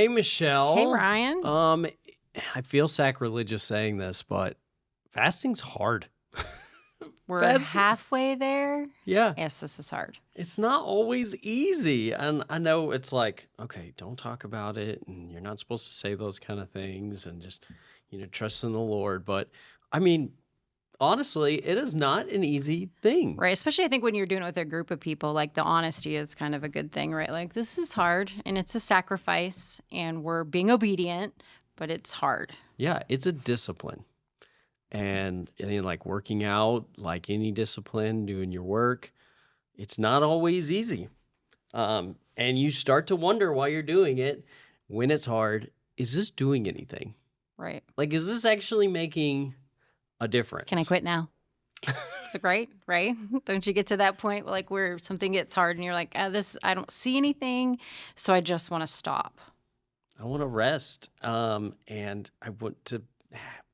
Hey, Hey, Michelle. Ryan. I feel sacrilegious saying this, but fasting's hard. We're Fasting, halfway there. yeah, Yes, this is hard. it's not always easy. And I know it's like, okay, don't talk about it, and you're not supposed to say those kind of things, and just, trust in the Lord. But I mean, honestly, it is not an easy thing. Right. Especially, I think when you're doing it with a group of people, like the honesty is kind of a good thing, right? Like, this is hard and it's a sacrifice and we're being obedient, but it's hard. Yeah, it's a discipline. And, like working out, like any discipline, doing your work, it's not always easy. And you start to wonder while you're doing it, when it's hard, is this doing anything? Right. Like, is this actually making a Can I difference? quit now? Right. Right. Don't you get to that point like where something gets hard and you're like, I don't see anything. So I just want to stop. I want to rest. And I want to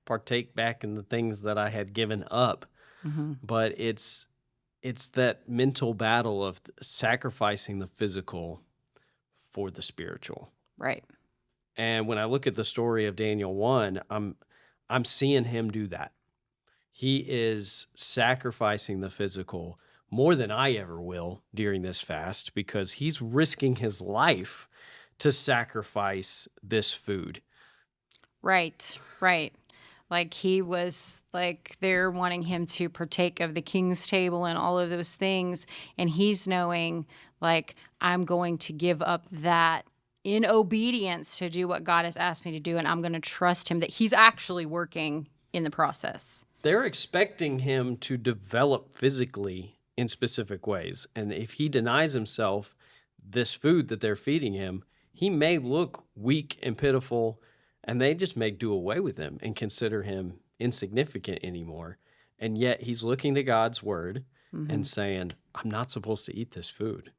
partake back in the things that I had given up. Mm-hmm. But it's that mental battle of sacrificing the physical for the spiritual. Right. And when I look at the story of Daniel 1, I'm seeing him do that. He is sacrificing the physical more than I ever will during this fast because he's risking his life to sacrifice this food. Right. Right. Like he was like they're wanting him to partake of the king's table and all of those things. And he's knowing like I'm going to give up that in obedience to do what God has asked me to do. And I'm going to trust him that he's actually working in the process. They're expecting him to develop physically in specific ways. And if he denies himself this food that they're feeding him, he may look weak and pitiful, and they just may do away with him and consider him insignificant anymore. And yet he's looking to God's word and saying, I'm not supposed to eat this food.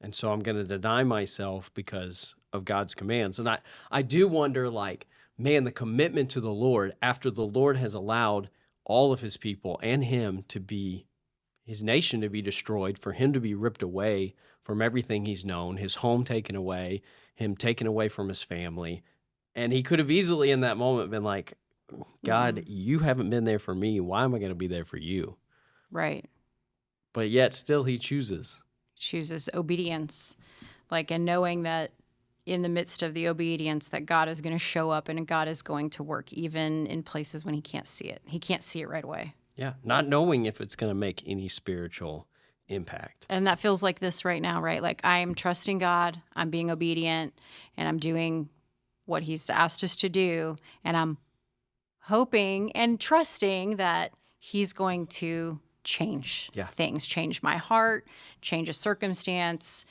And so I'm going to deny myself because of God's commands. And I do wonder, like, man, the commitment to the Lord after the Lord has allowed all of his people and him to be, his nation to be destroyed, for him to be ripped away from everything he's known, his home taken away, him taken away from his family. And he could have easily in that moment been like, God, you haven't been there for me. Why am I going to be there for you? Right. But yet still he chooses. Chooses obedience. Like, and knowing that in the midst of the obedience that God is going to show up and God is going to work even in places when he can't see it. He can't see it right away. Yeah, not knowing if it's going to make any spiritual impact. And that feels like this right now, right? Like I'm trusting God, I'm being obedient, and I'm doing what he's asked us to do. And I'm hoping and trusting that he's going to change things, change my heart, change a circumstance,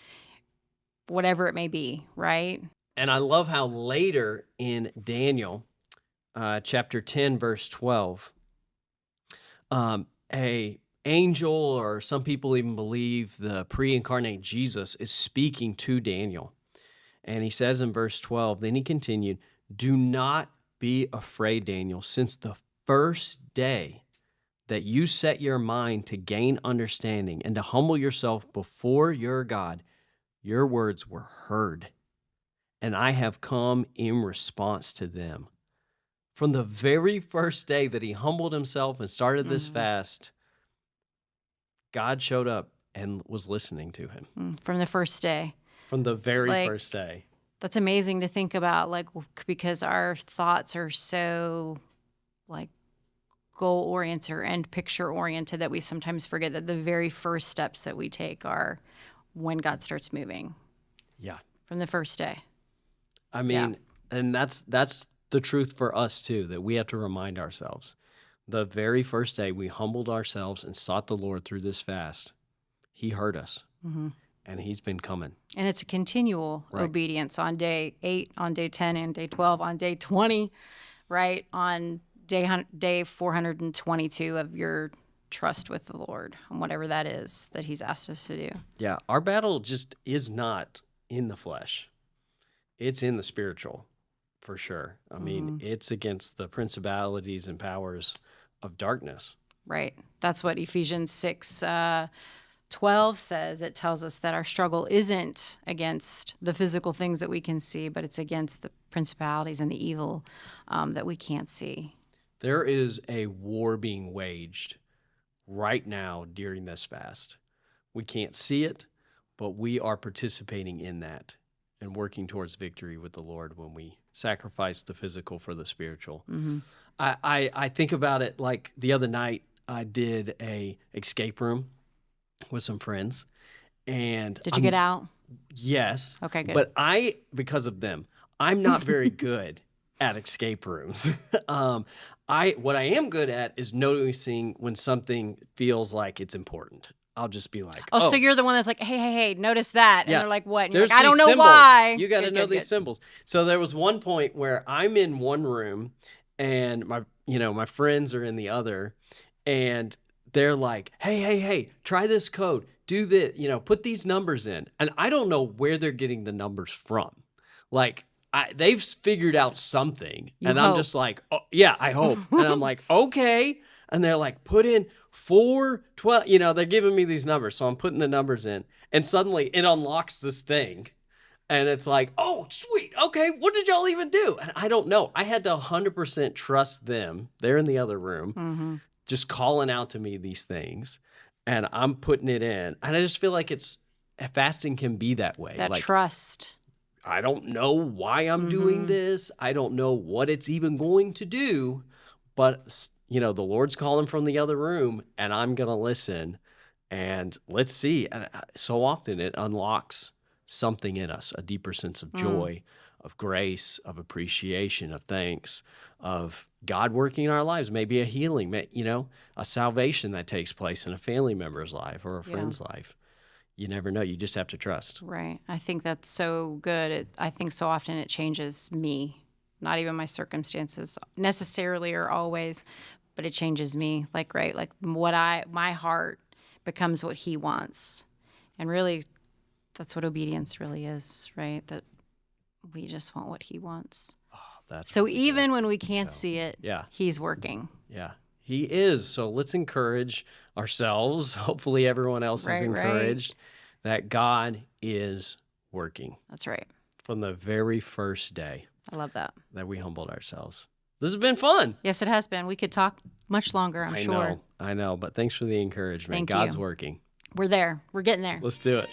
whatever it may be, right? And I love how later in Daniel, chapter 10, verse 12, a angel, or some people even believe the pre-incarnate Jesus, is speaking to Daniel. And he says in verse 12, then he continued, do not be afraid, Daniel, since the first day that you set your mind to gain understanding and to humble yourself before your God, your words were heard, and I have come in response to them. From the very first day that he humbled himself and started this fast, God showed up and was listening to him. From the first day. From the very first day. That's amazing to think about, like, because our thoughts are so, like, goal-oriented or end picture-oriented that we sometimes forget that the very first steps that we take are when God starts moving. Yeah. From the first day. I mean, and that's the truth for us too, that we have to remind ourselves. The very first day we humbled ourselves and sought the Lord through this fast, he heard us. And he's been coming. And it's a continual obedience on day 8, on day 10, and day 12, on day 20, right? On day 422 of your trust with the Lord, on whatever that is that he's asked us to do. Yeah, our battle just is not in the flesh. It's in the spiritual, for sure. I mean, it's against the principalities and powers of darkness. Right. That's what Ephesians 6, 12 says, it tells us that our struggle isn't against the physical things that we can see, but it's against the principalities and the evil that we can't see. There is a war being waged right now during this fast. We can't see it, but we are participating in that and working towards victory with the Lord when we sacrifice the physical for the spiritual. Mm-hmm. I think about it like the other night I did a escape room with some friends. And Did you get out? Yes. Okay, good. But because of them, I'm not very good at escape rooms. What I am good at is noticing when something feels like it's important. I'll just be like, so you're the one that's like, hey, notice that. And Yeah. they're like, what? And There's you're like, I don't these know symbols. why. You got to know these good. symbols. So there was one point where I'm in one room and my friends are in the other, and they're like, hey, try this code. Do this, put these numbers in. And I don't know where they're getting the numbers from. Like, they've figured out something. I'm just like, oh, yeah, I hope. And I'm like, okay. And they're like, put in 412. They're giving me these numbers. So I'm putting the numbers in. And suddenly it unlocks this thing. And it's like, oh, sweet. Okay, what did y'all even do? And I don't know. I had to 100% trust them. They're in the other room, just calling out to me these things. And I'm putting it in. And I just feel like fasting can be that way. That like, trust. I don't know why I'm doing this. I don't know what it's even going to do. But, the Lord's calling from the other room, and I'm going to listen. And let's see. And so often it unlocks something in us, a deeper sense of joy, of grace, of appreciation, of thanks, of God working in our lives, maybe a healing, a salvation that takes place in a family member's life or a friend's life. You never know. You just have to trust. Right. I think that's so good. I think so often it changes me, not even my circumstances necessarily or always, but it changes me. Like my heart becomes what he wants. And really, that's what obedience really is, right? That we just want what he wants. Oh, that's so really even good. when we can't see it, he's working. Yeah, he is. So let's encourage ourselves. Hopefully everyone else is encouraged that God is working. That's right. From the very first day. I love that we humbled ourselves. This has been fun. Yes, it has been. We could talk much longer, I'm sure. I know. But thanks for the encouragement. Thank God's you. working. We're there. We're getting there. Let's do it.